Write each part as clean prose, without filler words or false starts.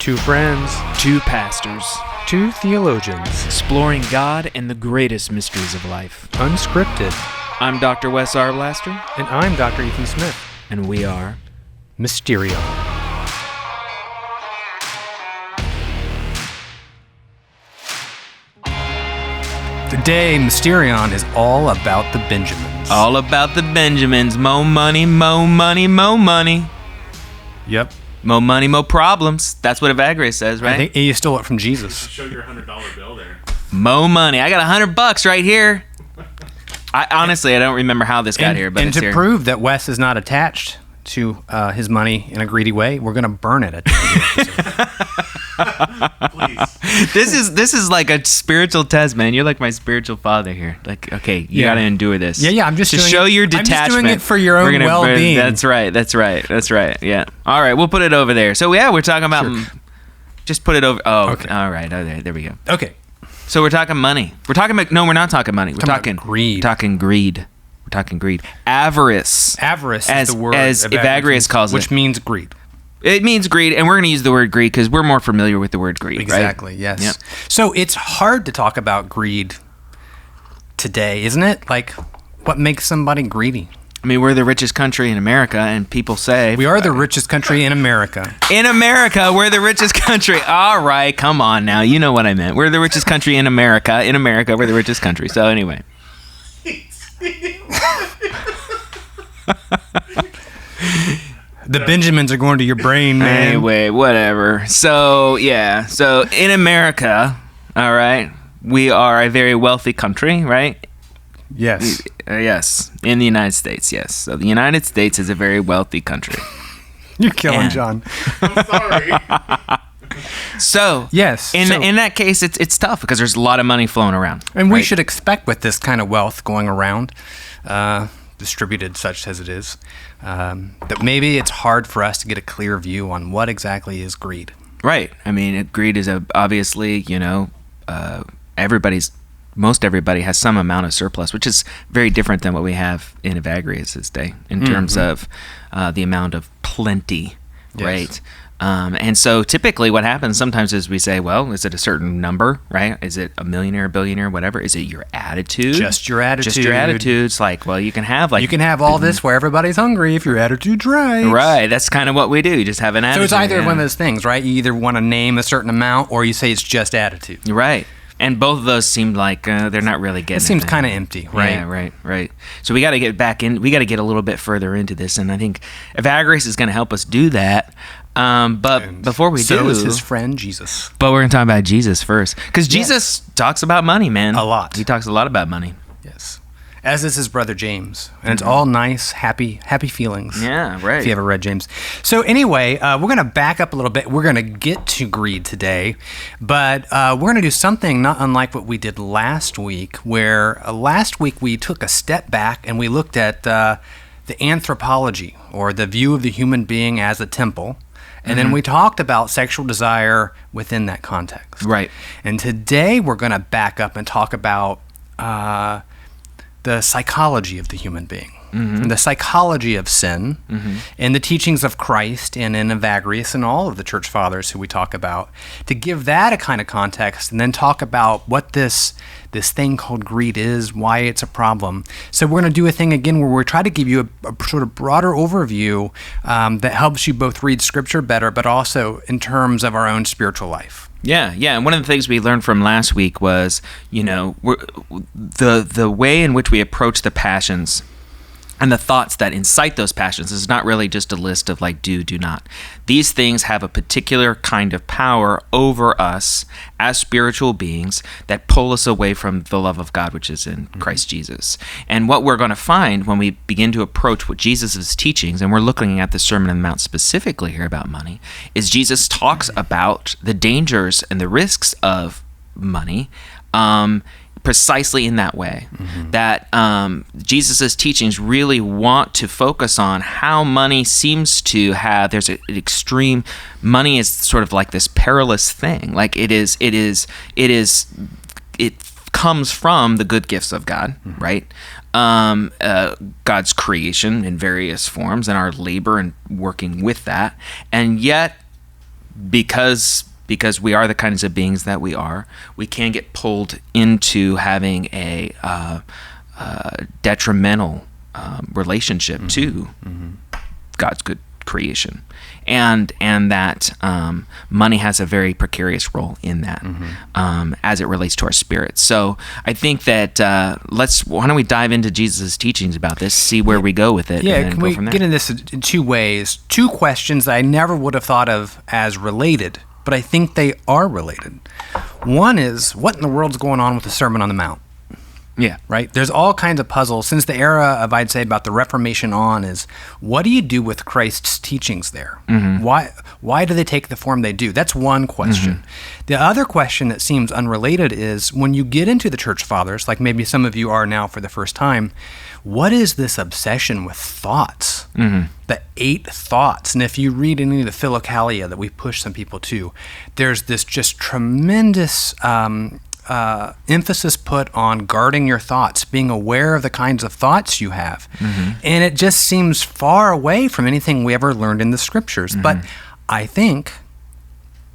Two friends, Two pastors, two theologians, exploring God and the greatest mysteries of life. unscripted, I'm Dr. Wes Arblaster, and I'm Dr. Ethan Smith. and we are... Mysterion. Today, Mysterion is all about the Benjamins. all about the Benjamins. Mo money, mo money, mo money. Yep. Mo money, mo problems. That's what Evagrius says, right? I think you stole it from Jesus. Show your $100 bill there. Mo money. I got $100 right here. I honestly don't remember how this got here, but and it's to here. prove that Wes is not attached to his money in a greedy way, we're going to burn it at the end of the episode. Please. This is like a spiritual test, man. You're like my spiritual father here. Like, okay, you got to endure this. Yeah, I'm just to doing show it, your I'm detachment. just doing it for your We're own gonna well-being. That's right. Yeah. All right, we'll put it over there. So yeah, we're talking about. Sure. Just put it over. Oh, Okay. All right. Oh, there we go. Okay. So we're talking money. We're talking about. No, we're not talking money. We're Talking talking about greed. Talking greed. We're talking greed. Avarice. Avarice As- is the word. as Evagrius calls it. which means greed. It means greed, and we're going to use the word greed because we're more familiar with the word greed. Exactly, Right? yes. Yep. So it's hard to talk about greed today, isn't it? Like, what makes somebody greedy? I mean, we're the richest country in America, and people say We are the richest country in America. in America, we're the richest country. All right, come on now. You know what I meant. We're the richest country in America. In America, we're the richest country. So anyway. The Benjamins are going to your brain, man. Anyway, whatever. So, yeah. So in America, all right, we are a very wealthy country, right? Yes. Yes. In the United States, yes. So the United States is a very wealthy country. You're killing Yeah. John. I'm sorry. So, Yes. in so- that case, it's tough because there's a lot of money flowing around. And we right? should expect with this kind of wealth going around, distributed such as it is, that maybe it's hard for us to get a clear view on what exactly is greed. Right. I mean, greed is obviously, most everybody has some amount of surplus, which is very different than what we have in Evagrius' day in terms of the amount of plenty, Yes. right? And so typically what happens sometimes is we say, well, is it a certain number, right? Is it a millionaire, a billionaire, whatever? Is it your attitude? Just your attitude. Just your attitude. It's like, well, you can have like... You can have all this where everybody's hungry if your attitude's right. Right. That's kind of what we do. You just have an attitude. So it's either yeah. one of those things, right? You either want to name a certain amount or you say it's just attitude. Right. And both of those seem like they're not really getting It seems there. kind of empty, right? Yeah, right. So we got to get back in. We got to get a little bit further into this, and I think Evagrius is going to help us do that. But before we so do, is his friend Jesus. but we're going to talk about Jesus first, because Jesus talks about money, man. A lot. He talks a lot about money. Yes. As is his brother James. And it's all nice, happy feelings. Yeah, right. If you ever read James. So anyway, we're going to back up a little bit. We're going to get to greed today, but we're going to do something not unlike what we did last week, where last week we took a step back and we looked at the anthropology, or the view of the human being as a temple. And then we talked about sexual desire within that context. Right. And today we're going to back up and talk about the psychology of the human being, and the psychology of sin, and the teachings of Christ and in Evagrius and all of the church fathers who we talk about, to give that a kind of context, and then talk about what this thing called greed is, why it's a problem. So we're going to do a thing again where we try to give you a sort of broader overview that helps you both read Scripture better, but also in terms of our own spiritual life. Yeah. And one of the things we learned from last week was, the way in which we approach the passions and the thoughts that incite those passions is not really just a list of like do not. These things have a particular kind of power over us as spiritual beings that pull us away from the love of God, which is in Christ Jesus. And what we're going to find when we begin to approach what Jesus' teachings, and we're looking at the Sermon on the Mount specifically here about money, is Jesus talks about the dangers and the risks of money, precisely in that way, that Jesus' teachings really want to focus on how money seems to have, there's an extreme, money is sort of like this perilous thing. Like it comes from the good gifts of God, right? God's creation in various forms and our labor and working with that. And yet because we are the kinds of beings that we are, we can get pulled into having a detrimental relationship to God's good creation, and that money has a very precarious role in that as it relates to our spirits. So I think that why don't we dive into Jesus' teachings about this, see where we go with it, Yeah, and then can go we from there. get into this in two ways? Two questions that I never would have thought of as related, but I think they are related. One is, what in the world's going on with the Sermon on the Mount? Yeah. Right? There's all kinds of puzzles. Since the era of, I'd say, about the Reformation on, is what do you do with Christ's teachings there? Why do they take the form they do? That's one question. The other question that seems unrelated is, when you get into the Church Fathers, like maybe some of you are now for the first time, what is this obsession with thoughts? The 8 thoughts. And if you read any of the Philokalia that we push some people to, there's this just tremendous emphasis put on guarding your thoughts, being aware of the kinds of thoughts you have. And it just seems far away from anything we ever learned in the scriptures. But I think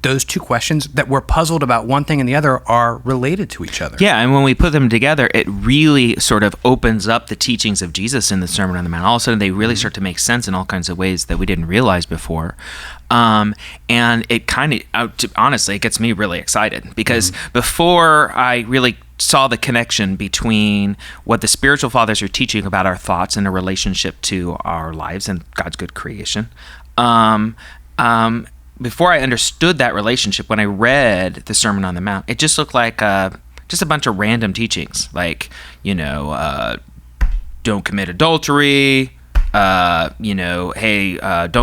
those two questions that we're puzzled about one thing and the other are related to each other. Yeah, and when we put them together, it really sort of opens up the teachings of Jesus in the Sermon on the Mount. All of a sudden, they really start to make sense in all kinds of ways that we didn't realize before. And it kind of, honestly, it gets me really excited, because before I really saw the connection between what the spiritual fathers are teaching about our thoughts and the relationship to our lives and God's good creation, before I understood that relationship, when I read the Sermon on the Mount, it just looked like just a bunch of random teachings, like, don't commit adultery, don't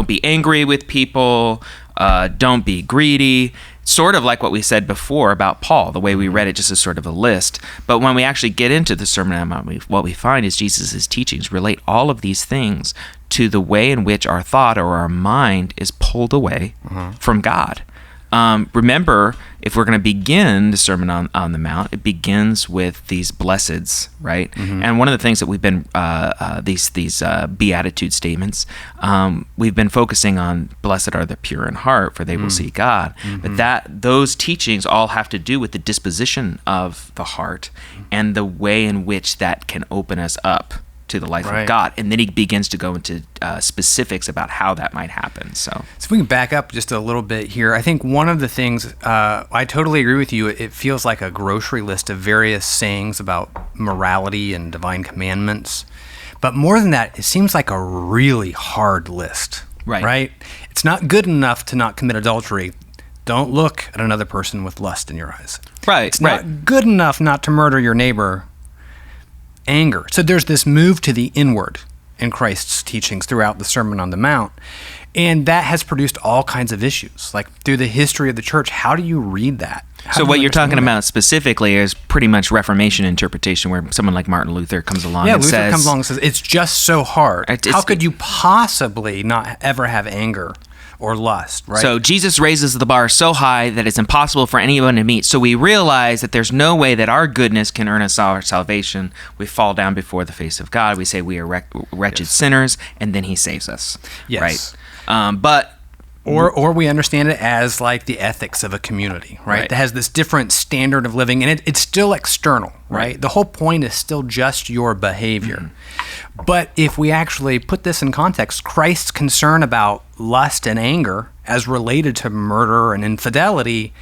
be angry with people, don't be greedy. Sort of like what we said before about Paul, the way we read it just as sort of a list. But when we actually get into the Sermon on the Mount, what we find is Jesus' teachings relate all of these things to the way in which our thought or our mind is pulled away from God. Remember, if we're going to begin the Sermon on the Mount, it begins with these blesseds, right? And one of the things that we've been, these beatitude statements, we've been focusing on, blessed are the pure in heart, for they will see God. But those teachings all have to do with the disposition of the heart and the way in which that can open us up to the life of God. And then he begins to go into specifics about how that might happen. So if we can back up just a little bit here, I think one of the things, I totally agree with you, it feels like a grocery list of various sayings about morality and divine commandments. But more than that, it seems like a really hard list. Right? It's not good enough to not commit adultery. Don't look at another person with lust in your eyes. It's not good enough not to murder your neighbor. Anger. So there's this move to the inward in Christ's teachings throughout the Sermon on the Mount. And that has produced all kinds of issues. Like, through the history of the church, how do you read that? So what you're talking about specifically is pretty much Reformation interpretation, where someone like Martin Luther comes along and Luther says... comes along and says, it's just so hard. How could you possibly not ever have anger or lust, right? So Jesus raises the bar so high that it's impossible for anyone to meet. So we realize that there's no way that our goodness can earn us our salvation. We fall down before the face of God. We say we are wretched sinners, and then he saves us. Yes. Right? Or we understand it as like the ethics of a community, right? That has this different standard of living, and it's still external, right? The whole point is still just your behavior. But if we actually put this in context, Christ's concern about lust and anger as related to murder and infidelity,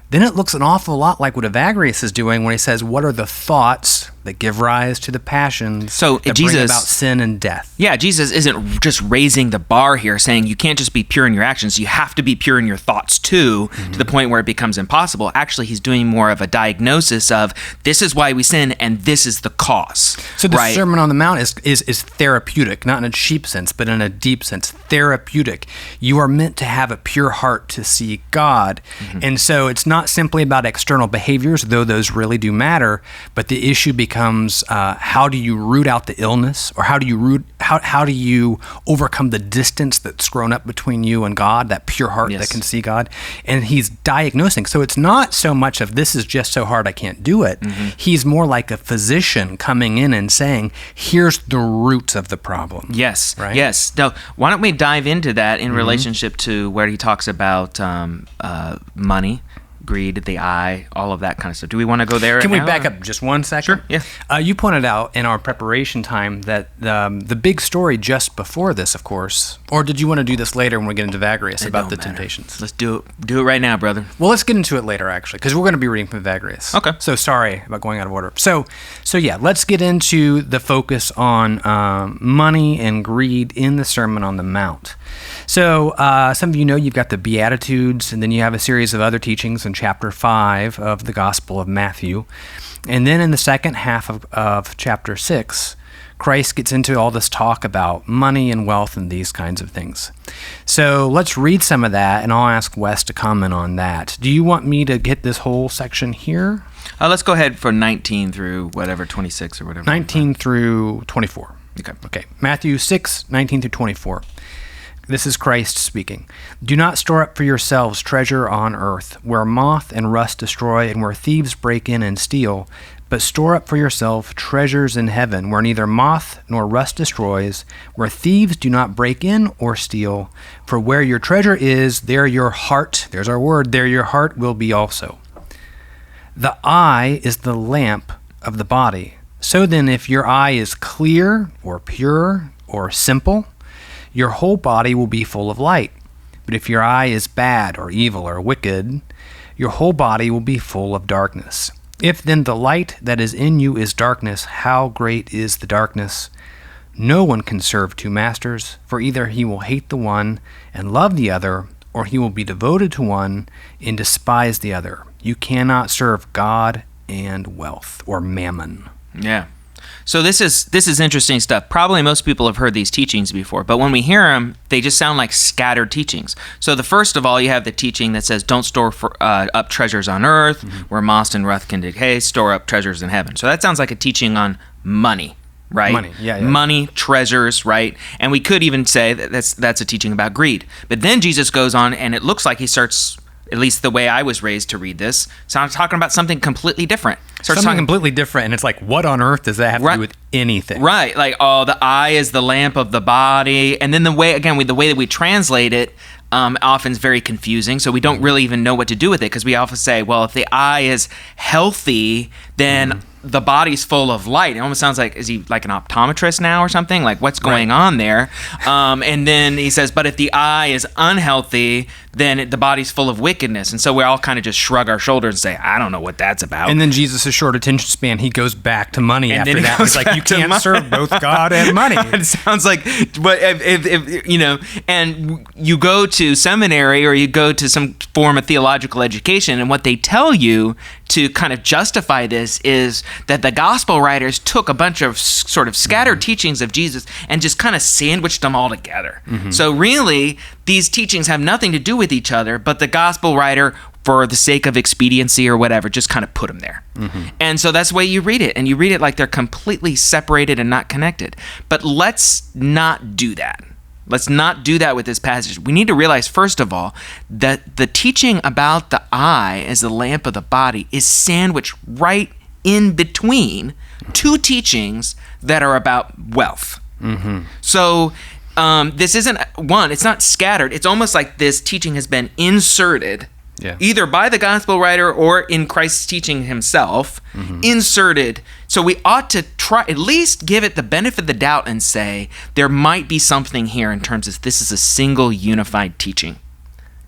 then it looks an awful lot like what Evagrius is doing when he says, what are the thoughts that give rise to the passions that bring about sin and death? Yeah, Jesus isn't just raising the bar here, saying you can't just be pure in your actions, you have to be pure in your thoughts too, to the point where it becomes impossible. Actually, he's doing more of a diagnosis of, this is why we sin, and this is the cause. So the Sermon on the Mount is therapeutic, not in a cheap sense, but in a deep sense, therapeutic. You are meant to have a pure heart to see God. And so it's not simply about external behaviors, though those really do matter, but the issue becomes becomes how do you root out the illness, or how do you overcome the distance that's grown up between you and God, that pure heart that can see God. And he's diagnosing. So it's not so much of this is just so hard I can't do it. He's more like a physician coming in and saying, here's the roots of the problem. Yes. Right? Yes. Now, why don't we dive into that in relationship to where he talks about money, greed, the eye, all of that kind of stuff. Do we want to go there? Can we back up just one second? Sure. Yeah. You pointed out in our preparation time that the big story just before this, of course, or did you want to do this later when we get into Evagrius about the temptations? Let's do it right now, brother. Well, let's get into it later, actually, because we're going to be reading from Evagrius. Okay. So sorry about going out of order. So yeah, let's get into the focus on money and greed in the Sermon on the Mount. So some of you know you've got the Beatitudes, and then you have a series of other teachings in chapter 5 of the Gospel of Matthew. And then in the second half of chapter 6, Christ gets into all this talk about money and wealth and these kinds of things. So let's read some of that, and I'll ask Wes to comment on that. Do you want me to get this whole section here? Let's go ahead for 19 through whatever, 26 or whatever. 19 through 24. Okay. Matthew 6, 19 through 24. This is Christ speaking. Do not store up for yourselves treasure on earth, where moth and rust destroy and where thieves break in and steal, but store up for yourself treasures in heaven, where neither moth nor rust destroys, where thieves do not break in or steal. For where your treasure is, there your heart, there's our word, there your heart will be also. The eye is the lamp of the body. So then, if your eye is clear or pure or simple, your whole body will be full of light. But if your eye is bad or evil or wicked, your whole body will be full of darkness. If then the light that is in you is darkness, how great is the darkness? No one can serve two masters, for either he will hate the one and love the other, or he will be devoted to one and despise the other. You cannot serve God and wealth, or mammon. Yeah. So this is interesting stuff. Probably most people have heard these teachings before, but when we hear them, they just sound like scattered teachings. So the first of all, you have the teaching that says, don't store up treasures on earth, where moth and rust can decay, store up treasures in heaven. So that sounds like a teaching on money, right? Money, yeah. Money, treasures, right? And we could even say that's a teaching about greed. But then Jesus goes on, and it looks like he starts, at least the way I was raised to read this, sounds talking about something completely different. Completely different, and it's like, what on earth does that have to do with anything? Right, like, the eye is the lamp of the body, and then the way that we translate it often is very confusing, so we don't really even know what to do with it, because we often say, well, if the eye is healthy, then the body's full of light. It almost sounds like, is he like an optometrist now or something? Like, what's going on there? And then he says, but if the eye is unhealthy, then the body's full of wickedness. And so we all kind of just shrug our shoulders and say, I don't know what that's about. And then Jesus' short attention span, he goes back to money and after that. He's like, you can't serve both God and money. It sounds like, but if you know, and you go to seminary or you go to some form of theological education, and what they tell you to kind of justify this is that the gospel writers took a bunch of sort of scattered teachings of Jesus and just kind of sandwiched them all together. So really, these teachings have nothing to do with each other, but the gospel writer, for the sake of expediency or whatever, just kind of put them there. And so that's the way you read it, and you read it like they're completely separated and not connected. But let's not do that. Let's not do that with this passage. We need to realize, first of all, that the teaching about the eye as the lamp of the body is sandwiched right in between two teachings that are about wealth. So this isn't, it's not scattered. It's almost like this teaching has been inserted, either by the gospel writer or in Christ's teaching himself, inserted. So we ought to try, at least give it the benefit of the doubt and say, there might be something here in terms of this is a single unified teaching.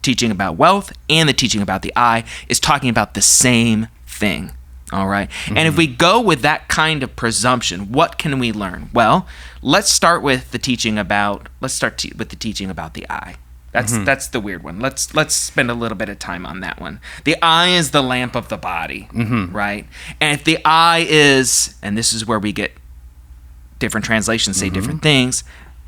Teaching about wealth and the teaching about the eye is talking about the same thing. All right. And if we go with that kind of presumption, what can we learn? Well, let's start with the teaching about the eye. That's the weird one. Let's spend a little bit of time on that one. The eye is the lamp of the body, right? And if the eye is, and this is where we get different translations say different things.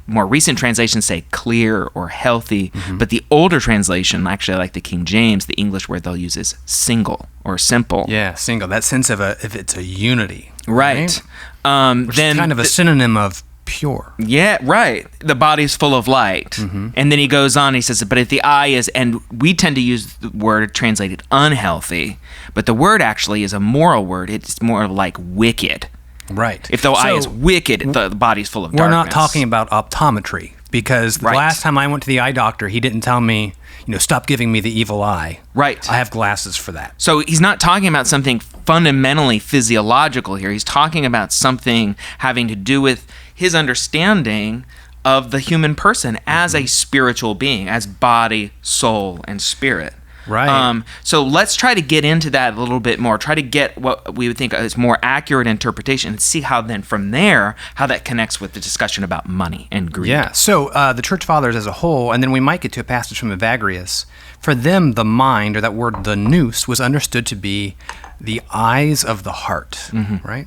More recent translations say clear or healthy, but the older translation, actually like the King James, the English word they'll use is single or simple. Yeah, single. That sense of if it's a unity. Right. Which is kind of a synonym of pure. Yeah, right. The body's full of light. And then he goes on, he says, but if the eye is, and we tend to use the word translated unhealthy, but the word actually is a moral word. It's more like wicked. Right. If the eye is wicked, the body's full of darkness. We're not talking about optometry, because the last time I went to the eye doctor, he didn't tell me, stop giving me the evil eye. Right. I have glasses for that. So he's not talking about something fundamentally physiological here. He's talking about something having to do with his understanding of the human person as a spiritual being, as body, soul, and spirit. Right. So let's try to get into that a little bit more. Try to get what we would think is more accurate interpretation, and see how then from there, how that connects with the discussion about money and greed. Yeah. So the church fathers as a whole, and then we might get to a passage from Evagrius. For them, the mind, or that word, the nous, was understood to be the eyes of the heart, right?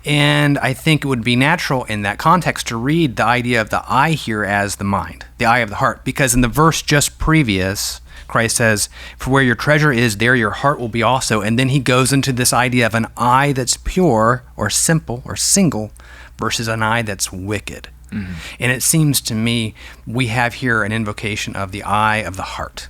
And I think it would be natural in that context to read the idea of the eye here as the mind, the eye of the heart, because in the verse just previous, Christ says, for where your treasure is, there your heart will be also. And then he goes into this idea of an eye that's pure or simple or single versus an eye that's wicked. And it seems to me we have here an invocation of the eye of the heart.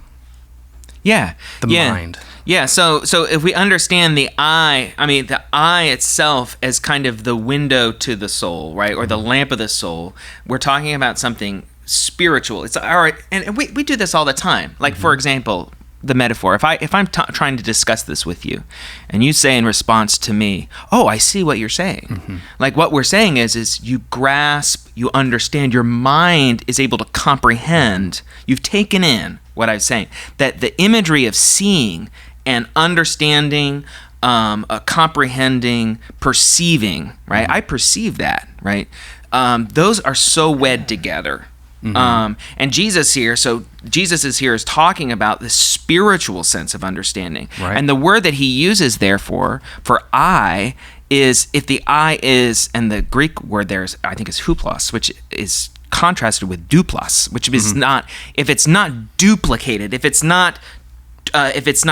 Yeah. The mind. Yeah, so if we understand the eye itself as kind of the window to the soul, right, or the lamp of the soul, we're talking about something spiritual. It's all right, and we do this all the time. Like, for example, the metaphor. If I'm trying to discuss this with you, and you say in response to me, "Oh, I see what you're saying." Like, what we're saying is you grasp, you understand, your mind is able to comprehend. You've taken in what I'm saying. That the imagery of seeing and understanding, comprehending, perceiving, right? I perceive that, right? Those are so wed together. And Jesus is here is talking about the spiritual sense of understanding. Right. And the word that he uses, therefore, for eye is, if the eye is, and the Greek word there is, I think, is huplos, which is contrasted with duplos, which is not, if it's not duplicated, if it's not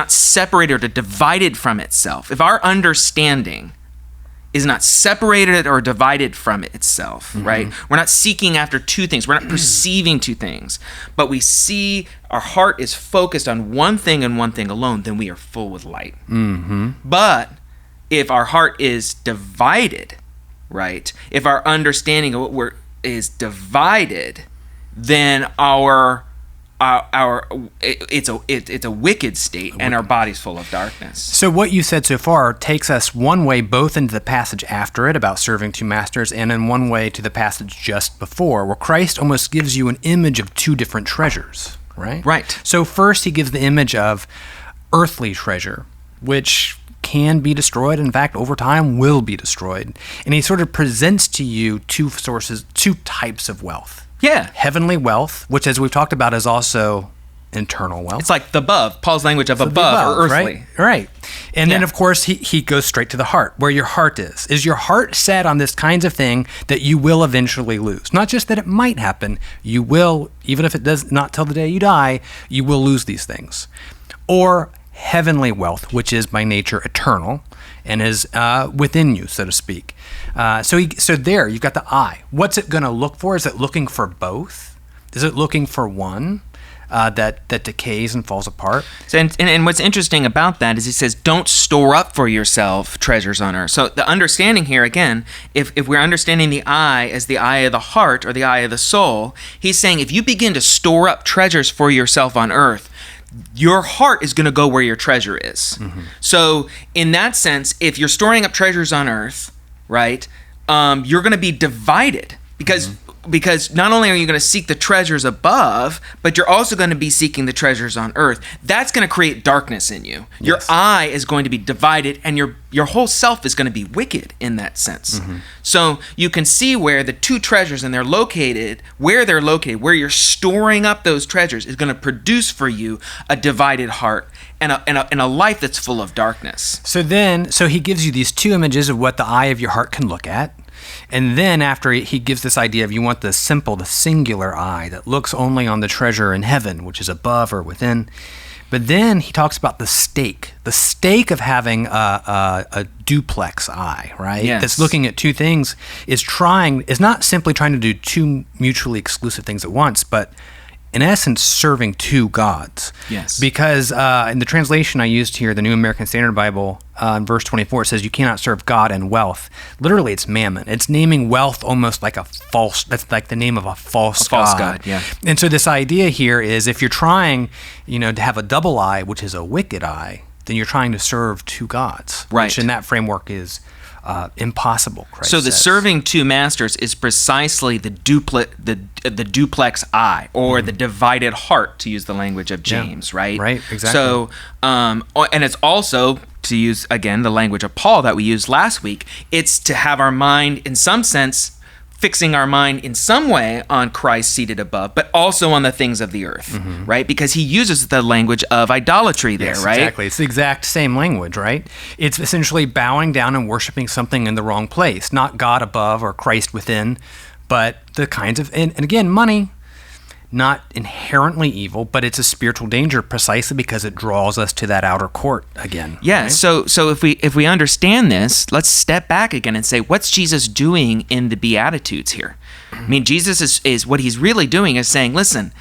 separated or divided from itself, if our understanding is not separated or divided from itself, right? We're not seeking after two things. We're not perceiving two things. But we see our heart is focused on one thing and one thing alone, then we are full with light. But if our heart is divided, right? If our understanding of what is divided, then it's a wicked state, and our body's full of darkness. So what you said so far takes us one way both into the passage after it about serving two masters, and in one way to the passage just before, where Christ almost gives you an image of two different treasures, right? Right. So first he gives the image of earthly treasure, which can be destroyed, in fact, over time will be destroyed. And he sort of presents to you two types of wealth. Yeah. Heavenly wealth, which, as we've talked about, is also eternal wealth. It's like the above, Paul's language of above, or earthly. Right. And then, of course, he goes straight to the heart, where your heart is. Is your heart set on this kinds of thing that you will eventually lose? Not just that it might happen, you will, even if it does not till the day you die, you will lose these things. Or heavenly wealth, which is by nature eternal and is within you, so to speak. So there, you've got the eye. What's it going to look for? Is it looking for both? Is it looking for one that decays and falls apart? So, and what's interesting about that is he says, don't store up for yourself treasures on earth. So the understanding here, again, if we're understanding the eye as the eye of the heart or the eye of the soul, he's saying if you begin to store up treasures for yourself on earth, your heart is going to go where your treasure is. So in that sense, if you're storing up treasures on earth, right, you're going to be divided because not only are you going to seek the treasures above, but you're also going to be seeking the treasures on earth. That's going to create darkness in you. Your eye is going to be divided, and your whole self is going to be wicked in that sense. So you can see where the two treasures, and where they're located, where you're storing up those treasures is going to produce for you a divided heart and a life that's full of darkness. So he gives you these two images of what the eye of your heart can look at. And then after he gives this idea of you want the simple, the singular eye that looks only on the treasure in heaven, which is above or within. But then he talks about the stake of having a duplex eye, right? Yes. That's looking at two things, is not simply trying to do two mutually exclusive things at once, but in essence, serving two gods. Yes. Because in the translation I used here, the New American Standard Bible, in verse 24, it says, you cannot serve God and wealth. Literally, it's mammon. It's naming wealth almost like that's like the name of a false god. Yeah. And so this idea here is if you're trying, to have a double eye, which is a wicked eye, then you're trying to serve two gods. Right. Which in that framework is impossible, Christ So the says. serving two masters is precisely the duplex eye, or the divided heart, to use the language of James, right? Right, exactly. So, and it's also, to use, again, the language of Paul that we used last week, it's to have our mind, in some sense, fixing our mind in some way on Christ seated above, but also on the things of the earth, right? Because he uses the language of idolatry there, Yes, right? Exactly. It's the exact same language, right? It's essentially bowing down and worshiping something in the wrong place, not God above or Christ within, but the kinds of, and again, money, not inherently evil, but it's a spiritual danger precisely because it draws us to that outer court again. Yeah. right? So if we understand this, let's step back again and say, what's Jesus doing in the Beatitudes here? I mean, Jesus is what he's really doing is saying, listen,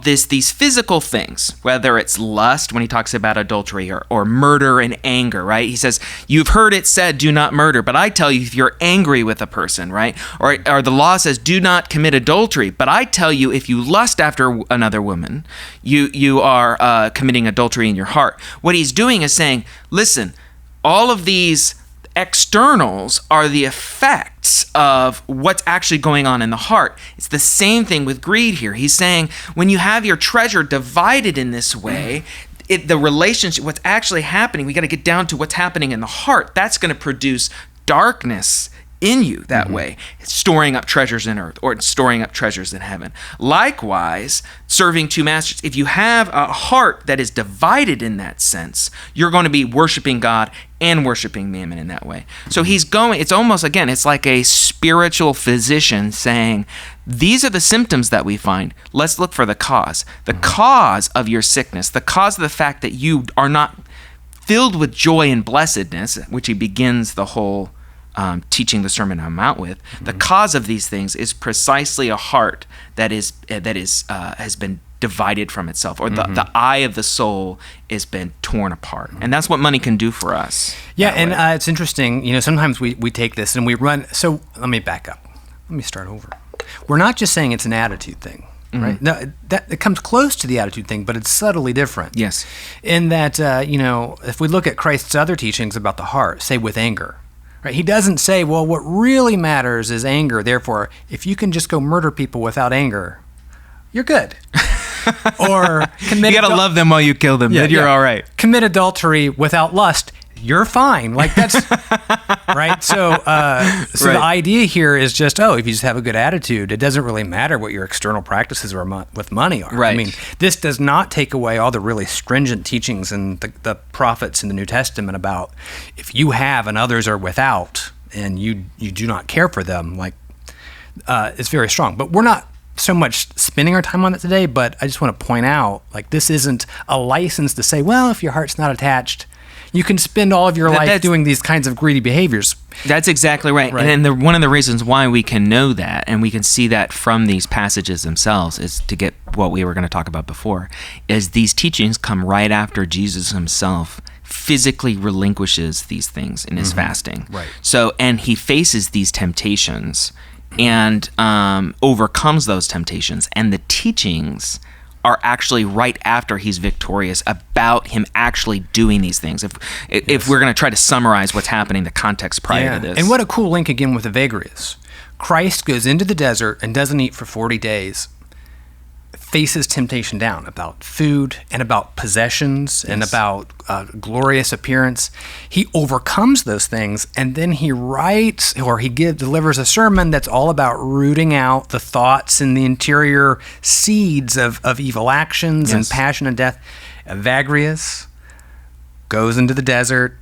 these physical things, whether it's lust when he talks about adultery, or murder and anger, right? He says, you've heard it said, do not murder, but I tell you, if you're angry with a person, right? Or the law says, do not commit adultery, but I tell you, if you lust after another woman, you are committing adultery in your heart. What he's doing is saying, listen, all of these externals are the effects of what's actually going on in the heart. It's the same thing with greed here. He's saying when you have your treasure divided in this way, the relationship, what's actually happening, we got to get down to what's happening in the heart. That's going to produce darkness in you that way. It's storing up treasures in earth, or storing up treasures in heaven. Likewise, serving two masters. If you have a heart that is divided in that sense, you're going to be worshiping God and worshiping mammon in that way. So it's almost, again, it's like a spiritual physician saying, these are the symptoms that we find. Let's look for the cause. The cause of your sickness, the cause of the fact that you are not filled with joy and blessedness, which he begins the whole teaching the Sermon on the Mount with. The cause of these things is precisely a heart that has been divided from itself, or the eye of the soul has been torn apart. And that's what money can do for us. Yeah, and it's interesting, sometimes we take this and we run, so let me back up. Let me start over. We're not just saying it's an attitude thing, right? No, it comes close to the attitude thing, but it's subtly different. Yes. In that, if we look at Christ's other teachings about the heart, say with anger, right? He doesn't say, well, what really matters is anger. Therefore, if you can just go murder people without anger, you're good. Or commit You got to love them while you kill them. Then you're all right. Commit adultery without lust, you're fine. Like that's right. So the idea here is just, if you just have a good attitude, it doesn't really matter what your external practices with money are. Right. I mean, this does not take away all the really stringent teachings in the prophets in the New Testament about if you have and others are without, and you do not care for them. Like it's very strong. But we're not so much spending our time on it today. But I just want to point out, like, this isn't a license to say, well, if your heart's not attached, you can spend all of your life doing these kinds of greedy behaviors. That's exactly right. And one of the reasons why we can know that, and we can see that from these passages themselves, is to get what we were going to talk about before, is these teachings come right after Jesus himself physically relinquishes these things in his fasting. Right. So, and he faces these temptations and overcomes those temptations. And the teachings are actually right after he's victorious, about him actually doing these things. If we're going to try to summarize what's happening, the context prior to this. And what a cool link again with Evagrius. Christ goes into the desert and doesn't eat for 40 days, faces temptation down about food and about possessions and about glorious appearance. He overcomes those things, and then he writes, or he delivers a sermon that's all about rooting out the thoughts and the interior seeds of evil actions and passion and death. Evagrius goes into the desert,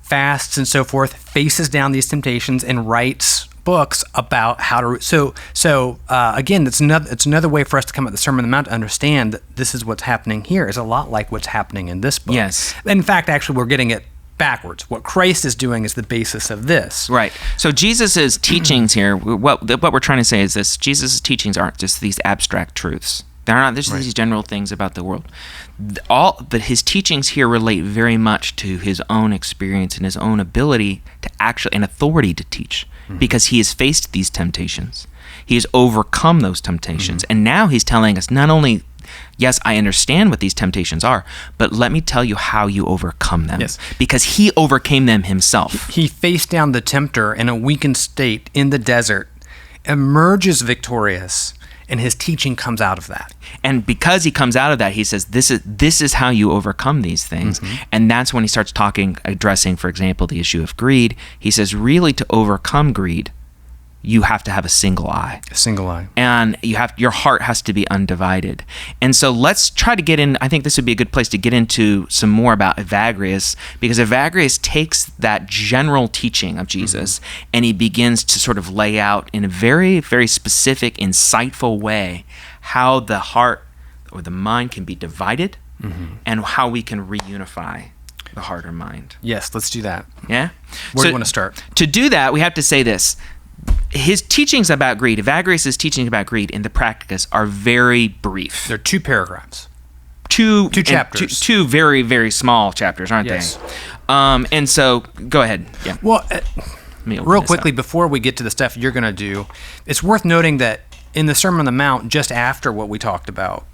fasts and so forth, faces down these temptations, and writes books about how to. So again, it's another way for us to come at the Sermon on the Mount to understand that this is what's happening here is a lot like what's happening in this book. Yes. In fact, actually, we're getting it backwards. What Christ is doing is the basis of this. Right. So Jesus' teachings here, what we're trying to say is this: Jesus' teachings aren't just these abstract truths. They're not just these general things about the world. But his teachings here relate very much to his own experience and his own ability to actually, and authority to teach, because he has faced these temptations. He has overcome those temptations. And now he's telling us not only, yes, I understand what these temptations are, but let me tell you how you overcome them. Yes. Because he overcame them himself. He faced down the tempter in a weakened state in the desert, emerges victorious, and his teaching comes out of that. And because he comes out of that, he says, this is how you overcome these things. And that's when he starts addressing, for example, the issue of greed. He says, really, to overcome greed, you have to have a single eye. A single eye. And your heart has to be undivided. And so let's try to get in. I think this would be a good place to get into some more about Evagrius, because Evagrius takes that general teaching of Jesus and he begins to sort of lay out in a very, very specific, insightful way how the heart or the mind can be divided and how we can reunify the heart or mind. Yes, let's do that. Yeah? Where do you want to start? To do that, we have to say this. His teachings about greed, Evagrius' teachings about greed in the Practicus are very brief. They're 2 paragraphs. Two chapters. Two very, very small chapters, aren't Yes. they? And so, go ahead. Yeah. Well, Let me open real this quickly, up. before we get to the stuff you're going to do, it's worth noting that in the Sermon on the Mount, just after what we talked about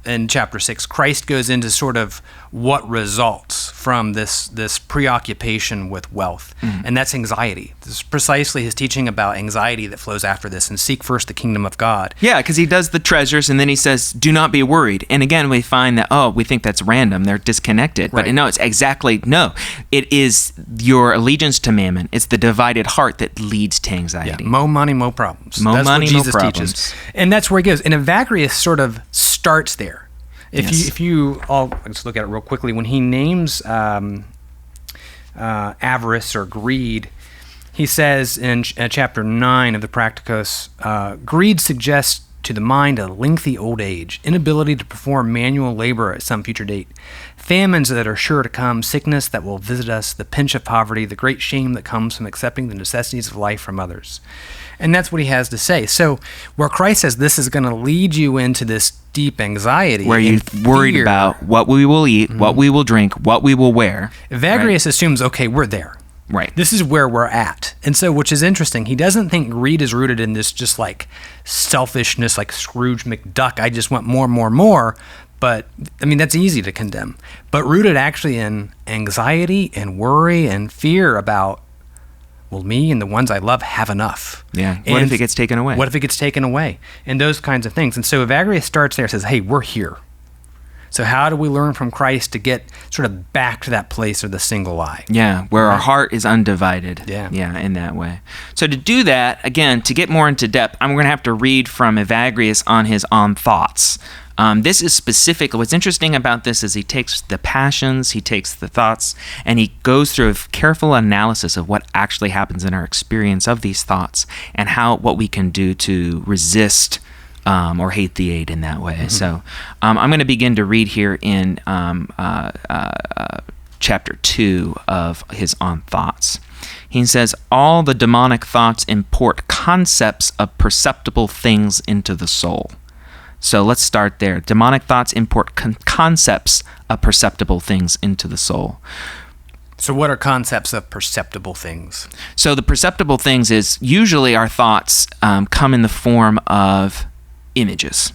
in chapter 6, Christ goes into sort of what results from this preoccupation with wealth, and that's anxiety. This is precisely his teaching about anxiety that flows after this, and seek first the kingdom of God. Yeah, because he does the treasures, and then he says, do not be worried. And again, we find that, we think that's random. They're disconnected. But Right. no, it's exactly, no. It is your allegiance to mammon. It's the divided heart that leads to anxiety. Mo money, mo problems. Mo That's money, what mo Jesus problems. teaches. And that's where he goes. And Evagrius sort of starts there. If you all, let's look at it real quickly. When he names avarice or greed, he says in chapter 9 of the Practicus, greed suggests to the mind a lengthy old age, inability to perform manual labor at some future date, famines that are sure to come, sickness that will visit us, the pinch of poverty, the great shame that comes from accepting the necessities of life from others. And that's what he has to say. So where Christ says this is going to lead you into this deep anxiety, Where you're and worried fear, about what we will eat, what we will drink, what we will wear. Evagrius assumes, okay, we're there. Right. This is where we're at. And so, which is interesting, he doesn't think greed is rooted in this just like selfishness, like Scrooge McDuck, I just want more, more, more. But, I mean, that's easy to condemn. But rooted actually in anxiety and worry and fear about, will me and the ones I love have enough? Yeah. What if it gets taken away? What if it gets taken away? And those kinds of things. And so Evagrius starts there and says, hey, we're here. So how do we learn from Christ to get sort of back to that place of the single eye? Yeah, where our heart is undivided. Yeah. Yeah, in that way. So to do that, again, to get more into depth, I'm going to have to read from Evagrius on his On Thoughts. This is specific. What's interesting about this is he takes the passions, he takes the thoughts, and he goes through a careful analysis of what actually happens in our experience of these thoughts and what we can do to resist or hate the aid in that way. So I'm going to begin to read here in chapter 2 of his On Thoughts. He says, all the demonic thoughts import concepts of perceptible things into the soul. So let's start there. Demonic thoughts import concepts of perceptible things into the soul. So what are concepts of perceptible things? So the perceptible things is usually our thoughts come in the form of images,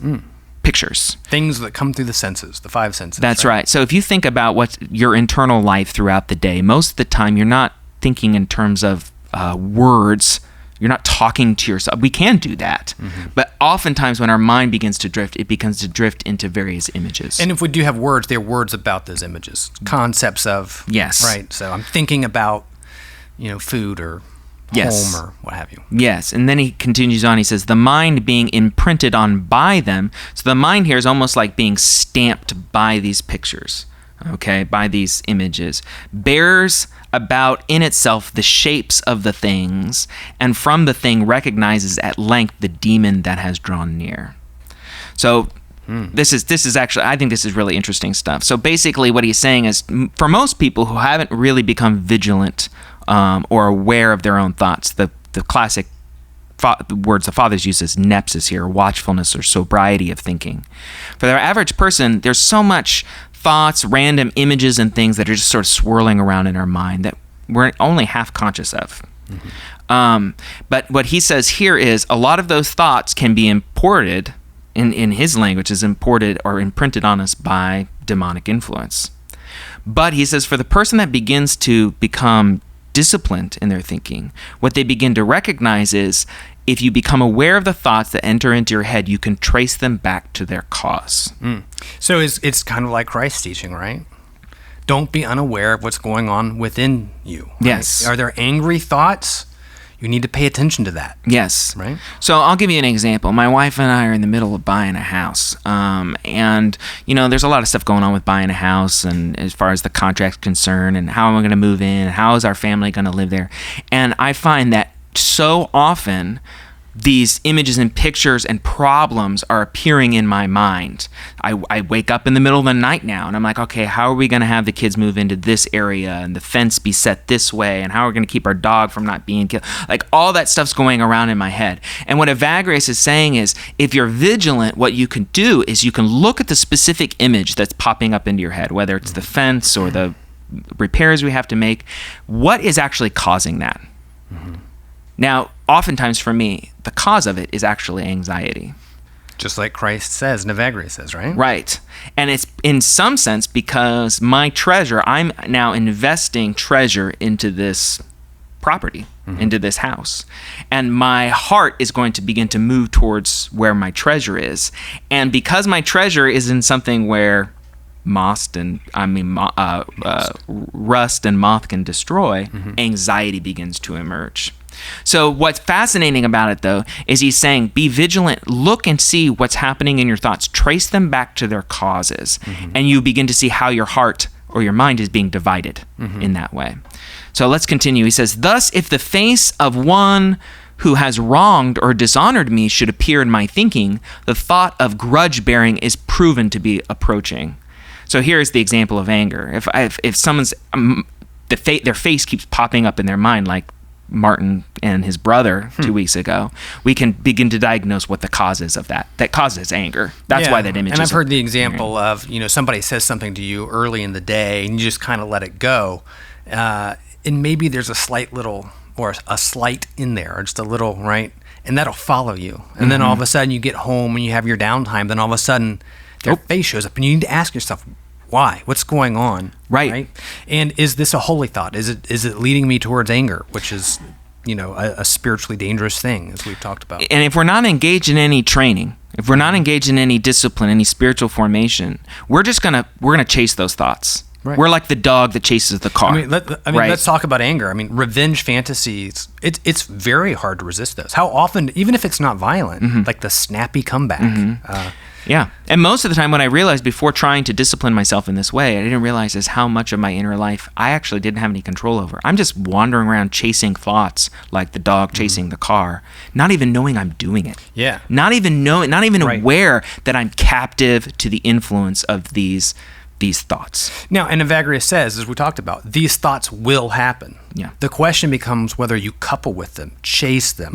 pictures. Things that come through the senses, the 5 senses. That's right. So if you think about what your internal life throughout the day, most of the time you're not thinking in terms of words. You're not talking to yourself. We can do that. But oftentimes when our mind begins to drift, it begins to drift into various images. And if we do have words, they're words about those images, concepts of. Yes. Right. So I'm thinking about, food or Yes. home or what have you. Yes, and then he continues on. He says, the mind being imprinted on by them. So the mind here is almost like being stamped by these pictures. okay, by these images, bears about in itself the shapes of the things, and from the thing recognizes at length the demon that has drawn near. So this is actually, I think this is really interesting stuff. So basically what he's saying is, for most people who haven't really become vigilant or aware of their own thoughts, the classic words the fathers use is nepsis here, watchfulness or sobriety of thinking. For the average person, there's so much thoughts, random images and things that are just sort of swirling around in our mind that we're only half conscious of. But what he says here is a lot of those thoughts can be imported, in his language, is imported or imprinted on us by demonic influence. But he says for the person that begins to become disciplined in their thinking, what they begin to recognize is if you become aware of the thoughts that enter into your head, you can trace them back to their cause. So it's kind of like Christ's teaching, right? Don't be unaware of what's going on within you. Right? Yes. Are there angry thoughts? You need to pay attention to that. Yes. Right? So I'll give you an example. My wife and I are in the middle of buying a house. And, there's a lot of stuff going on with buying a house, and as far as the contract's concerned, and how am I going to move in, and how is our family going to live there. And I find that so often these images and pictures and problems are appearing in my mind. I wake up in the middle of the night now and I'm like, okay, how are we going to have the kids move into this area and the fence be set this way, and how are we going to keep our dog from not being killed? Like, all that stuff's going around in my head. And what Evagrius is saying is, if you're vigilant, what you can do is you can look at the specific image that's popping up into your head, whether it's the fence or the repairs we have to make. What is actually causing that? Now, oftentimes for me, the cause of it is actually anxiety. Just like Christ says, and Evagrius says, right? Right. And it's in some sense because my treasure, I'm now investing treasure into this property, into this house. And my heart is going to begin to move towards where my treasure is. And because my treasure is in something where rust and moth can destroy, anxiety begins to emerge. So what's fascinating about it, though, is he's saying, be vigilant, look and see what's happening in your thoughts, trace them back to their causes, and you begin to see how your heart or your mind is being divided in that way. So let's continue. He says, thus, if the face of one who has wronged or dishonored me should appear in my thinking, the thought of grudge bearing is proven to be approaching. So here's the example of anger. If someone's their face keeps popping up in their mind, like Martin and his brother 2 weeks ago, we can begin to diagnose what the cause is of that. That causes anger. That's why that image. And I've heard the example of somebody says something to you early in the day, and you just kind of let it go, and maybe there's a slight in there, or just a little, right, and that'll follow you. And then all of a sudden you get home and you have your downtime. Then all of a sudden their face shows up, and you need to ask yourself, why? What's going on? Right. And is this a holy thought? Is it leading me towards anger, which is, a spiritually dangerous thing, as we've talked about. And if we're not engaged in any training, if we're not engaged in any discipline, any spiritual formation, we're gonna chase those thoughts. Right. We're like the dog that chases the car. Let's talk about anger. Revenge fantasies. It's very hard to resist those. How often, even if it's not violent, like the snappy comeback. Yeah. And most of the time, what I realized before trying to discipline myself in this way, I didn't realize is how much of my inner life I actually didn't have any control over. I'm just wandering around chasing thoughts like the dog chasing the car, not even knowing I'm doing it. Yeah. Not even aware that I'm captive to the influence of these thoughts. Now, and Evagrius says, as we talked about, these thoughts will happen. Yeah. The question becomes whether you couple with them, chase them,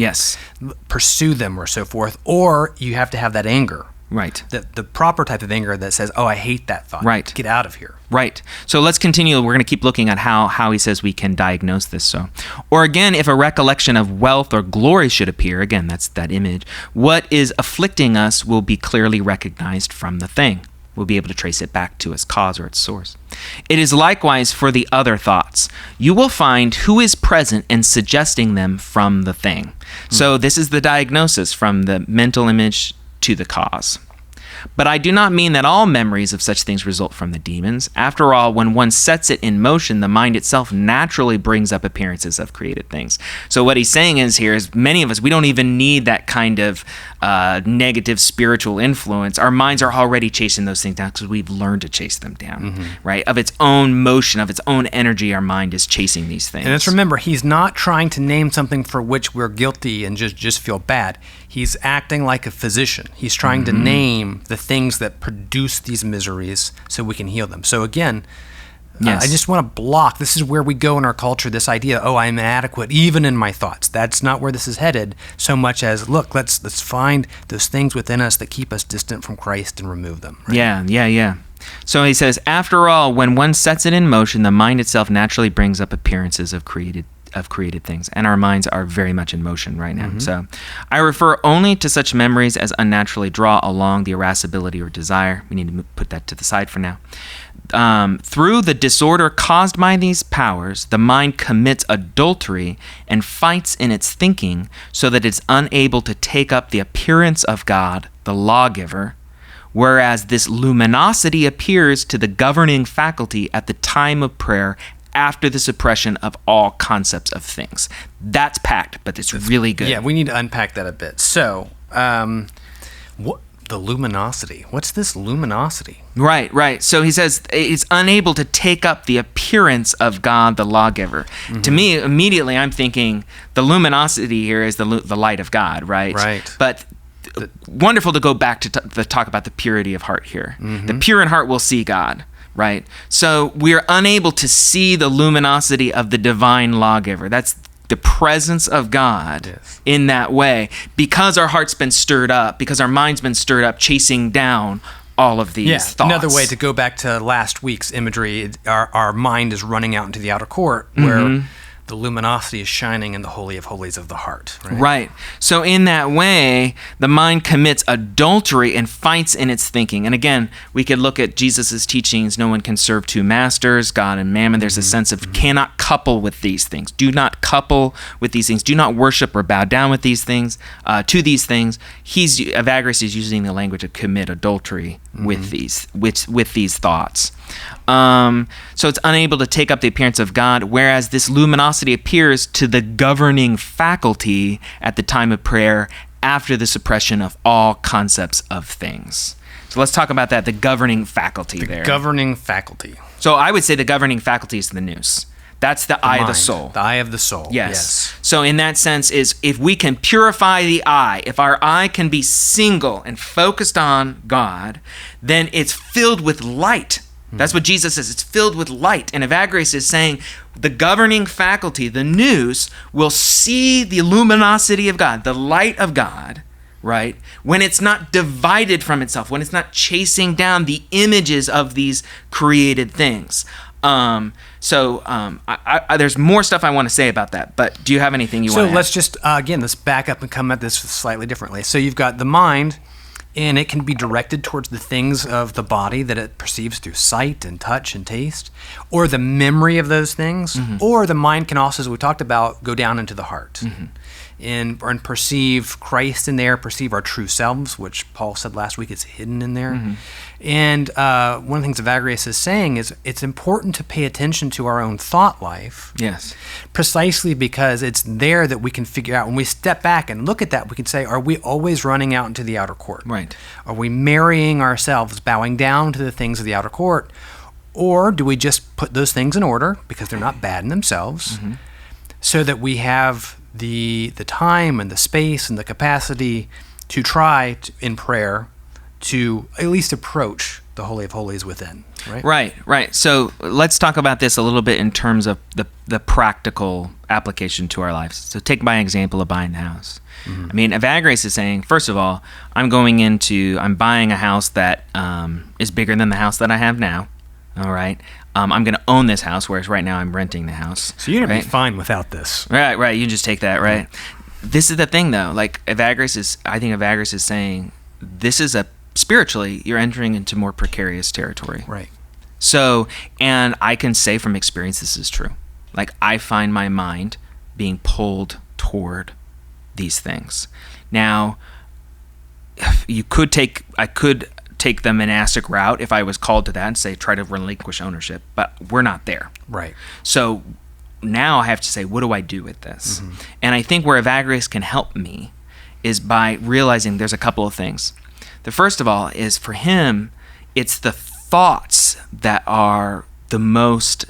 pursue them, or so forth, or you have to have that anger. Right. The proper type of anger that says, oh, I hate that thought. Right. Get out of here. Right. So let's continue. We're going to keep looking at how he says we can diagnose this. So, or again, if a recollection of wealth or glory should appear, again, that's that image, what is afflicting us will be clearly recognized from the thing. We'll be able to trace it back to its cause or its source. It is likewise for the other thoughts. You will find who is present and suggesting them from the thing. So this is the diagnosis from the mental image to the cause. But I do not mean that all memories of such things result from the demons. After all, when one sets it in motion, the mind itself naturally brings up appearances of created things. So what he's saying is many of us, we don't even need that kind of negative spiritual influence, our minds are already chasing those things down because we've learned to chase them down, right? Of its own motion, of its own energy, our mind is chasing these things. And let's remember, he's not trying to name something for which we're guilty and just feel bad. He's acting like a physician. He's trying to name the things that produce these miseries so we can heal them. So again, Yes. I just want to block. This is where we go in our culture, this idea, I'm inadequate even in my thoughts. That's not where this is headed so much as, look, let's find those things within us that keep us distant from Christ and remove them. Right? Yeah. So he says, after all, when one sets it in motion, the mind itself naturally brings up appearances of created things, and our minds are very much in motion right now. So I refer only to such memories as unnaturally draw along the irascibility or desire. We need to put that to the side for now. Through the disorder caused by these powers, the mind commits adultery and fights in its thinking so that it's unable to take up the appearance of God, the lawgiver, whereas this luminosity appears to the governing faculty at the time of prayer after the suppression of all concepts of things. That's packed, but it's really good. Yeah, we need to unpack that a bit. So, what the luminosity? What's this luminosity? Right. So he says it's unable to take up the appearance of God, the lawgiver. To me, immediately I'm thinking the luminosity here is the light of God, right? Right. But wonderful to go back to talk about the purity of heart here. The pure in heart will see God. Right? So we're unable to see the luminosity of the divine lawgiver. That's the presence of God in that way, because our heart's been stirred up, because our mind's been stirred up, chasing down all of these thoughts. Another way to go back to last week's imagery, our mind is running out into the outer court where the luminosity is shining in the Holy of Holies of the heart. Right. So in that way, the mind commits adultery and fights in its thinking. And again, we could look at Jesus' teachings, no one can serve two masters, God and mammon. There's a sense of cannot couple with these things. Do not couple with these things. Do not worship or bow down with these things, to these things. Evagrius is using the language of commit adultery with these thoughts. So it's unable to take up the appearance of God, whereas this luminosity appears to the governing faculty at the time of prayer after the suppression of all concepts of things. So let's talk about that, the governing faculty there. The governing faculty. So I would say the governing faculty is the nous. That's the eye of the soul. The eye of the soul. Yes. So in that sense is if we can purify the eye, if our eye can be single and focused on God, then it's filled with light. That's what Jesus says. It's filled with light. And Evagrius is saying the governing faculty, the nous, will see the luminosity of God, the light of God, right? When it's not divided from itself, when it's not chasing down the images of these created things. There's more stuff I want to say about that, but do you have anything you want to add? So let's just, let's back up and come at this slightly differently. So you've got the mind, and it can be directed towards the things of the body that it perceives through sight and touch and taste, or the memory of those things, or the mind can also, as we talked about, go down into the heart and perceive Christ in there, perceive our true selves, which Paul said last week is hidden in there. And one of the things Evagrius is saying is it's important to pay attention to our own thought life. Yes. Precisely because it's there that we can figure out, when we step back and look at that, we can say, are we always running out into the outer court? Right. Are we marrying ourselves, bowing down to the things of the outer court? Or do we just put those things in order, because they're not bad in themselves, so that we have the time and the space and the capacity to try in prayer to at least approach the Holy of Holies within, right? Right. So let's talk about this a little bit in terms of the practical application to our lives. So take my example of buying a house. I mean, Evagrius is saying, first of all, I'm buying a house that is bigger than the house that I have now. All right. I'm going to own this house, whereas right now I'm renting the house. So you're going to be fine without this. Right. You just take that, right? This is the thing, though. Like I think Evagrius is saying, this is spiritually, you're entering into more precarious territory. Right. So, and I can say from experience, this is true. Like I find my mind being pulled toward these things. Now, I could take the monastic route if I was called to that and say, try to relinquish ownership, but we're not there. Right. So now I have to say, what do I do with this? And I think where Evagrius can help me is by realizing there's a couple of things. The first of all is, for him, it's the thoughts that are the most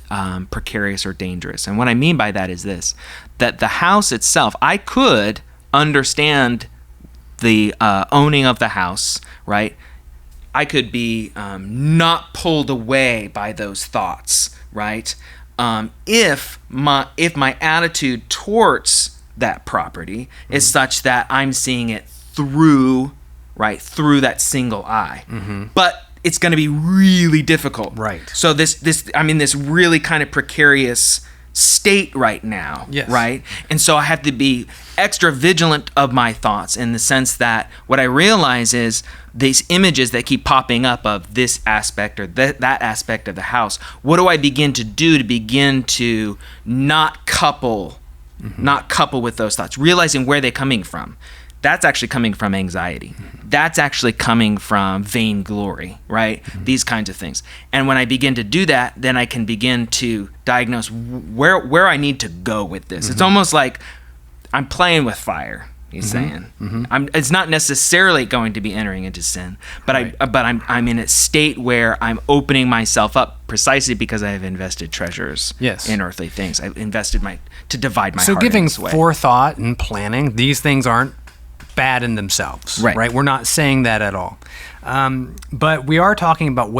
precarious or dangerous. And what I mean by that is this, that the house itself, I could understand the owning of the house, right? I could be not pulled away by those thoughts, right? If my attitude towards that property is such that I'm seeing it through that single eye. But it's going to be really difficult. Right. So I'm in this really kind of precarious state right now. Yes. Right. And so I have to be extra vigilant of my thoughts, in the sense that what I realize is these images that keep popping up of this aspect or that aspect of the house. What do I begin to do to begin to not couple with those thoughts, realizing where they're coming from? That's actually coming from anxiety. That's actually coming from vainglory, right? These kinds of things. And when I begin to do that, then I can begin to diagnose where I need to go with this. It's almost like I'm playing with fire, he's saying. It's not necessarily going to be entering into sin, but I'm in a state where I'm opening myself up precisely because I have invested treasures in earthly things. I've invested to divide my heart in giving this way. forethought and planning, these things aren't bad in themselves, right? We're not saying that at all. But we are talking about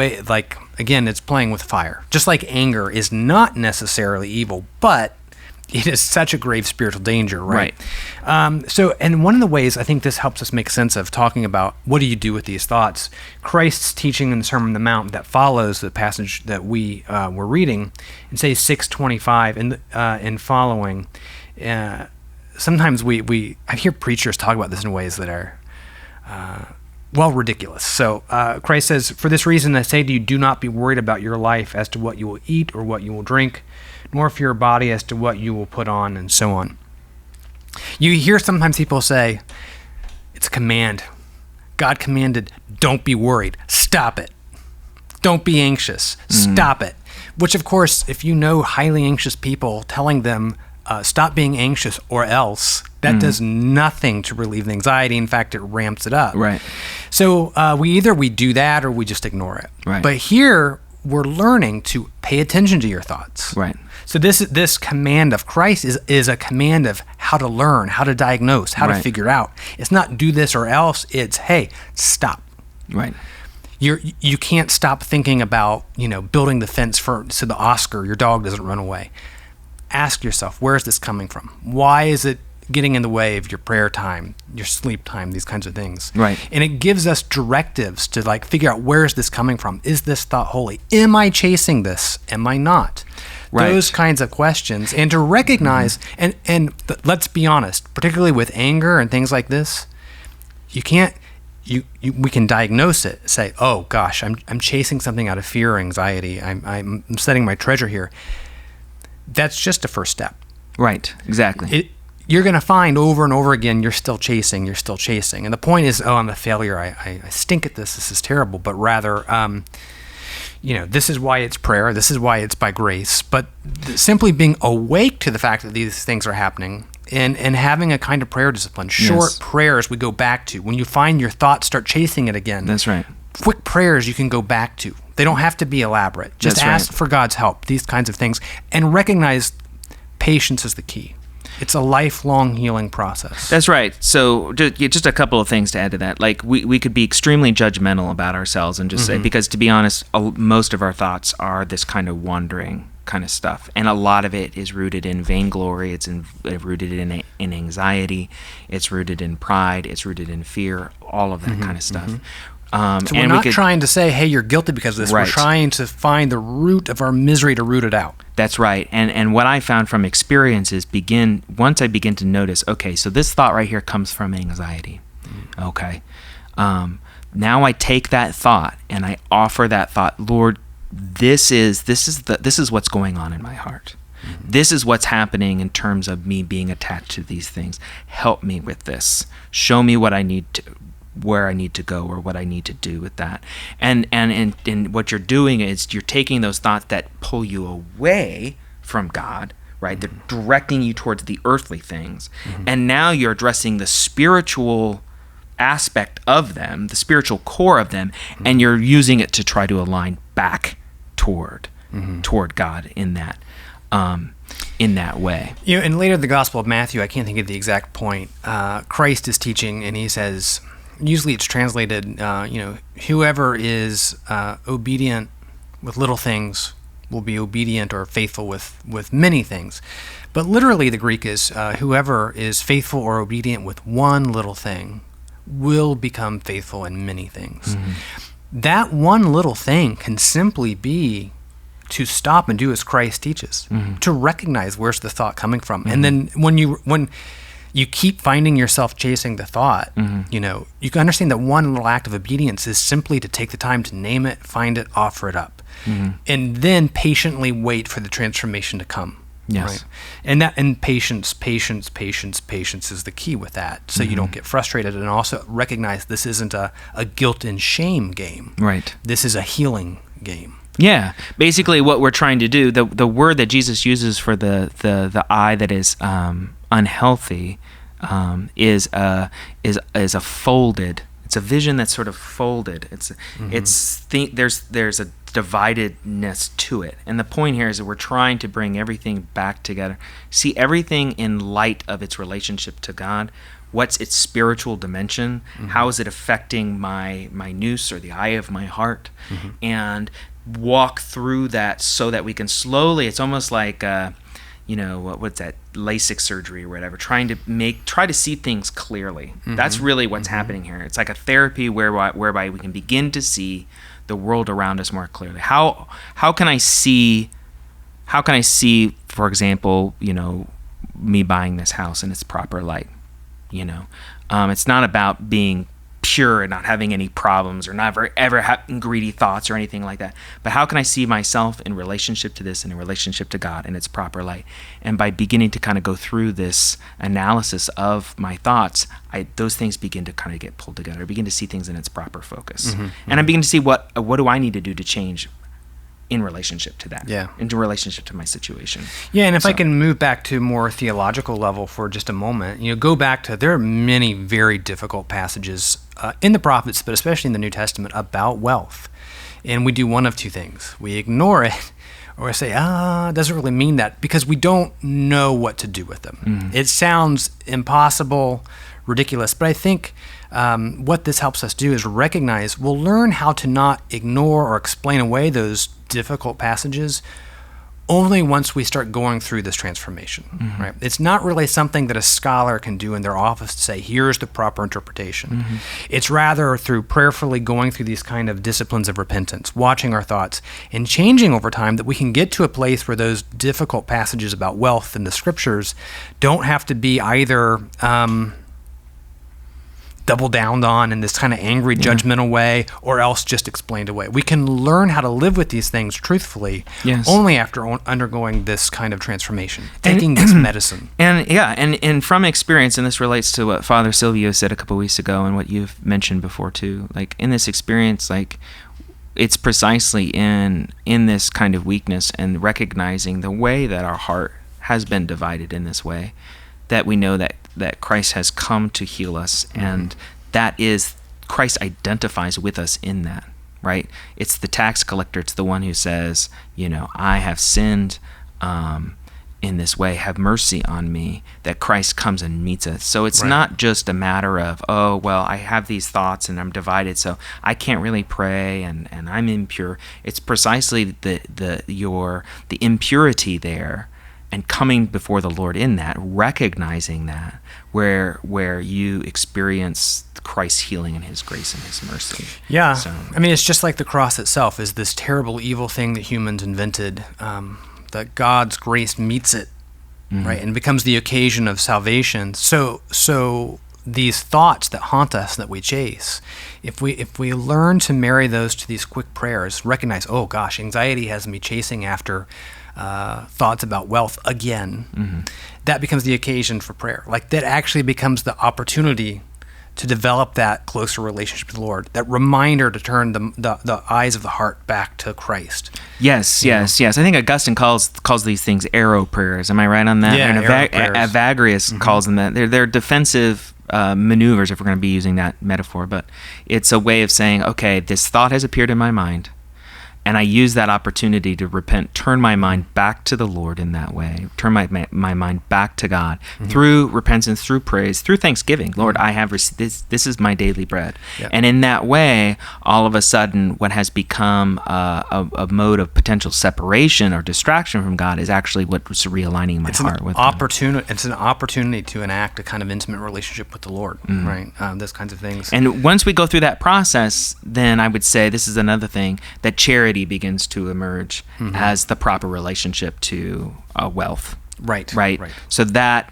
again, it's playing with fire. Just like anger is not necessarily evil, but it is such a grave spiritual danger, right? And one of the ways I think this helps us make sense of talking about what do you do with these thoughts, Christ's teaching in the Sermon on the Mount that follows the passage that we were reading in, say, 6:25 and following. Sometimes I hear preachers talk about this in ways that are, ridiculous. So Christ says, "For this reason I say to you, do not be worried about your life as to what you will eat or what you will drink, nor for your body as to what you will put on," and so on. You hear sometimes people say, it's a command. God commanded, don't be worried. Stop it. Don't be anxious. Stop it. Which, of course, if you know highly anxious people, telling them, stop being anxious or else, that does nothing to relieve the anxiety. In fact, it ramps it up. Right. So we do that or we just ignore it. Right. But here we're learning to pay attention to your thoughts. Right. So this command of Christ is a command of how to learn, how to diagnose, how to figure out. It's not do this or else. It's, hey, stop. Right. You can't stop thinking about building the fence so the Oscar, your dog, doesn't run away. Ask yourself, where is this coming from? Why is it getting in the way of your prayer time, your sleep time, these kinds of things? Right. And it gives us directives to figure out, where is this coming from? Is this thought holy? Am I chasing this? Am I not? Right. Those kinds of questions, and to recognize, and let's be honest, particularly with anger and things like this, we can diagnose it. Say, oh gosh, I'm chasing something out of fear or anxiety. I'm setting my treasure here. That's just a first step. Right, exactly. You're going to find over and over again you're still chasing. And the point is, I'm a failure. I stink at this. This is terrible. But rather, this is why it's prayer. This is why it's by grace. But simply being awake to the fact that these things are happening and having a kind of prayer discipline, short prayers we go back to. When you find your thoughts start chasing it again. That's right. Quick prayers you can go back to. They don't have to be elaborate. Just ask for God's help, these kinds of things, and recognize patience is the key. It's a lifelong healing process. That's right. So just a couple of things to add to that. Like we could be extremely judgmental about ourselves and just say, because to be honest, most of our thoughts are this kind of wandering kind of stuff. And a lot of it is rooted in vainglory. It's rooted in anxiety. It's rooted in pride. It's rooted in fear, all of that kind of stuff. So we're not trying to say, hey, you're guilty because of this. Right. We're trying to find the root of our misery to root it out. That's right. And what I found from experience is once I begin to notice, okay, so this thought right here comes from anxiety. Okay. Now I take that thought and I offer that thought, Lord, this is what's going on in my heart. This is what's happening in terms of me being attached to these things. Help me with this. Show me where I need to go or what I need to do with that. And what you're doing is you're taking those thoughts that pull you away from God, right? They're directing you towards the earthly things. And now you're addressing the spiritual aspect of them, the spiritual core of them, and you're using it to try to align back toward God in that way. And later in the Gospel of Matthew, I can't think of the exact point, Christ is teaching, and he says, usually it's translated, whoever is obedient with little things will be obedient or faithful with many things. But literally the Greek is, whoever is faithful or obedient with one little thing will become faithful in many things. That one little thing can simply be to stop and do as Christ teaches, to recognize where's the thought coming from. And then when you keep finding yourself chasing the thought, you can understand that one little act of obedience is simply to take the time to name it, find it, offer it up, and then patiently wait for the transformation to come. Yes. Right? And patience is the key with that. So you don't get frustrated, and also recognize this isn't a guilt and shame game. Right. This is a healing game. Yeah. Basically what we're trying to do, the word that Jesus uses for the eye that is unhealthy is a folded. It's a vision that's sort of folded. There's a dividedness to it. And the point here is that we're trying to bring everything back together. See everything in light of its relationship to God. What's its spiritual dimension? How is it affecting my nous or the eye of my heart? And walk through that so that we can slowly, it's almost like what's that, LASIK surgery or whatever, try to see things clearly. That's really what's happening here. It's like a therapy whereby we can begin to see the world around us more clearly. How can I see, for example, me buying this house in its proper light? It's not about being pure and not having any problems or never ever having greedy thoughts or anything like that. But how can I see myself in relationship to this and in relationship to God in its proper light? And by beginning to kind of go through this analysis of my thoughts, those things begin to kind of get pulled together. I begin to see things in its proper focus. And I begin to see what do I need to do to change in relationship to that, in relationship to my situation. Yeah, and if I can move back to more theological level for just a moment, go back to, there are many very difficult passages in the prophets, but especially in the New Testament, about wealth. And we do one of two things. We ignore it, or we say, it doesn't really mean that, because we don't know what to do with them. It sounds impossible, ridiculous, but I think what this helps us do is recognize, we'll learn how to not ignore or explain away those difficult passages only once we start going through this transformation, right? It's not really something that a scholar can do in their office to say, here's the proper interpretation. It's rather through prayerfully going through these kind of disciplines of repentance, watching our thoughts, and changing over time, that we can get to a place where those difficult passages about wealth in the scriptures don't have to be either double down on in this kind of angry, judgmental way, or else just explained away. We can learn how to live with these things truthfully only after undergoing this kind of transformation, taking this medicine. And from experience, and this relates to what Father Silvio said a couple weeks ago and what you've mentioned before too, like in this experience, like it's precisely in this kind of weakness and recognizing the way that our heart has been divided in this way, that we know that Christ has come to heal us, and that is, Christ identifies with us in that, right? It's the tax collector, it's the one who says, I have sinned in this way, have mercy on me, that Christ comes and meets us. So it's not just a matter of, I have these thoughts and I'm divided, so I can't really pray and I'm impure. It's precisely the impurity there, and coming before the Lord in that, recognizing that, where you experience Christ's healing and His grace and His mercy. Yeah. So, it's just like the cross itself is this terrible, evil thing that humans invented, that God's grace meets it, right, and becomes the occasion of salvation. So these thoughts that haunt us, that we chase, if we learn to marry those to these quick prayers, recognize, anxiety has me chasing after thoughts about wealth again, that becomes the occasion for prayer. Like, that actually becomes the opportunity to develop that closer relationship with the Lord, that reminder to turn the eyes of the heart back to Christ. Yes. I think Augustine calls these things arrow prayers. Am I right on that? Yeah, And arrow prayers. Evagrius calls them that. They're defensive maneuvers, if we're going to be using that metaphor. But it's a way of saying, okay, this thought has appeared in my mind, and I use that opportunity to repent, turn my mind back to the Lord in that way, turn my mind back to God through repentance, through praise, through thanksgiving. Lord, I have received this. This is my daily bread. Yep. And in that way, all of a sudden, what has become a mode of potential separation or distraction from God is actually what's realigning my heart with God. It's an opportunity to enact a kind of intimate relationship with the Lord, right? Those kinds of things. And once we go through that process, then I would say this is another thing, that charity begins to emerge as the proper relationship to wealth. Right. So that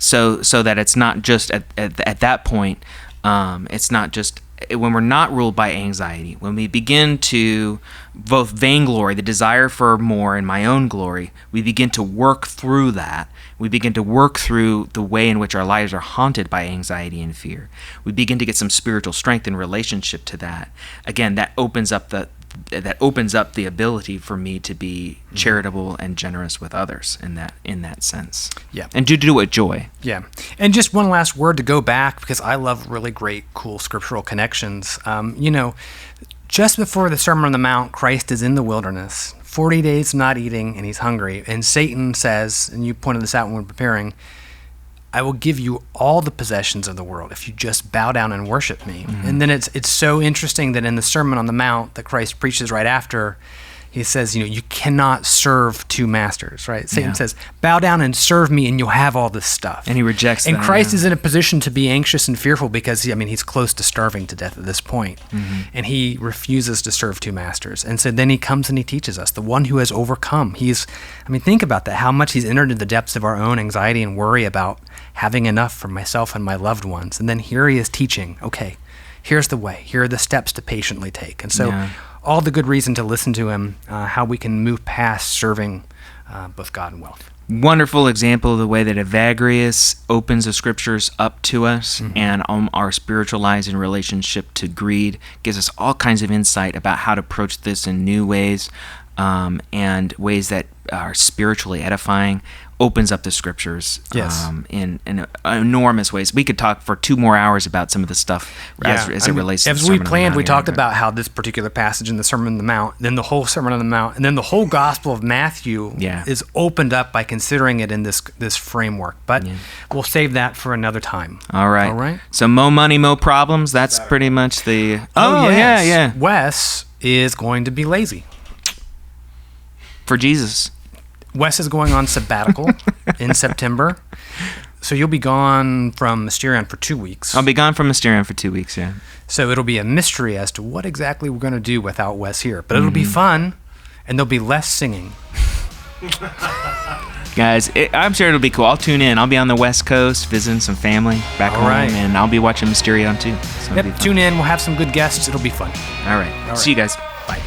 it's not just at that point, it's not just when we're not ruled by anxiety, when we begin to both vainglory, the desire for more and my own glory, we begin to work through that. We begin to work through the way in which our lives are haunted by anxiety and fear. We begin to get some spiritual strength in relationship to that. Again, that opens up the ability for me to be charitable and generous with others in that sense. Yeah. And to do it with joy. Yeah. And just one last word to go back, because I love really great, cool scriptural connections. Just before the Sermon on the Mount, Christ is in the wilderness, 40 days not eating, and he's hungry. And Satan says, and you pointed this out when we were preparing, I will give you all the possessions of the world if you just bow down and worship me. And then it's so interesting that in the Sermon on the Mount that Christ preaches right after, he says, you cannot serve two masters, right? Satan says, bow down and serve me and you'll have all this stuff. And he rejects And that. Christ is in a position to be anxious and fearful because, he's close to starving to death at this point. And he refuses to serve two masters. And so then he comes and he teaches us, the one who has overcome. Think about that, how much he's entered into the depths of our own anxiety and worry about having enough for myself and my loved ones. And then here he is teaching, okay, here's the way. Here are the steps to patiently take. And so all the good reason to listen to him, how we can move past serving both God and wealth. Wonderful example of the way that Evagrius opens the scriptures up to us and our spiritual lives in relationship to greed, gives us all kinds of insight about how to approach this in new ways and ways that are spiritually edifying. Opens up the scriptures in enormous ways. We could talk for 2 more hours about some of the stuff as it relates to the As Sermon we on the planned, Mount we here, talked but- about how this particular passage in the Sermon on the Mount, then the whole Sermon on the Mount, and then the whole Gospel of Matthew is opened up by considering it in this framework. But we'll save that for another time. All right. So mo money, mo problems. That's pretty much the... yeah. Wes is going to be lazy. For Jesus. Wes is going on sabbatical in September. So you'll be gone from Mysterion for 2 weeks. I'll be gone from Mysterion for 2 weeks, yeah. So it'll be a mystery as to what exactly we're going to do without Wes here. But it'll be fun, and there'll be less singing. Guys, I'm sure it'll be cool. I'll tune in. I'll be on the West Coast visiting some family back home, and I'll be watching Mysterion too. So Tune in. We'll have some good guests. It'll be fun. All right. See you guys. Bye.